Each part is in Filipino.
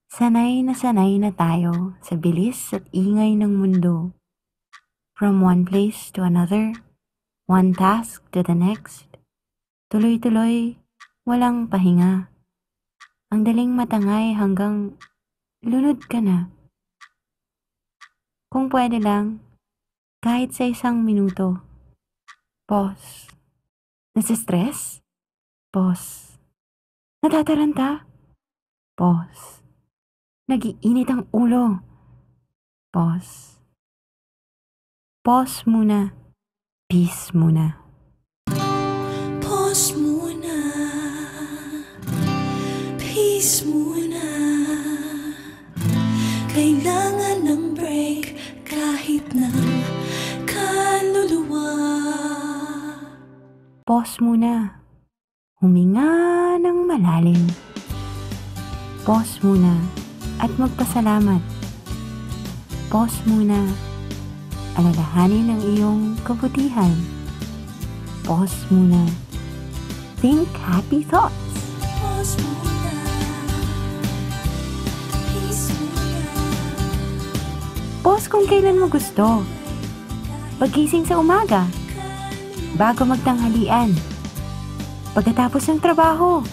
Sanay na tayo sa bilis at ingay ng mundo. From one place to another, one task to the next. Tuloy-tuloy, walang pahinga. Ang daling matangay hanggang lunod ka na. Kung pwede lang, kahit sa 1 minuto. Pause. Nasa-stress? Pause. Natataranta? Pause. Nag-iinit ang ulo? Pause. Pause muna. Peace muna. Pause muna. Peace muna. Kailangan ng break kahit na kaluluwa. Pause muna. Huminga ng malalim. Pause muna at magpasalamat. Pause muna. Alalahanin ang iyong kabutihan. Pause muna. Think happy thoughts. Pause muna. Peace muna. Pause kung kailan mo gusto. Paggising sa umaga. Bago magtanghalian. Pagkatapos ng trabaho.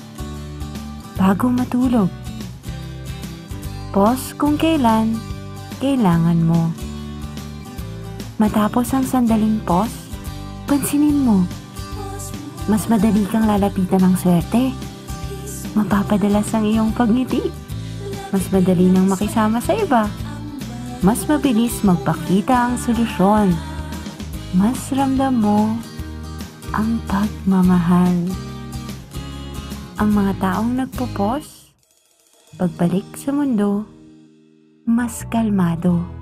Bago matulog. Pause kung kailan kailangan mo. Matapos ang sandaling pause, pansinin mo. Mas madali kang lalapitan ng swerte. Mapapadalas ang iyong pagngiti. Mas madali nang makisama sa iba. Mas mabilis magpakita ang solusyon. Mas ramdam mo ang pagmamahal. Ang mga taong nagpo-pause, pagbalik sa mundo, mas kalmado.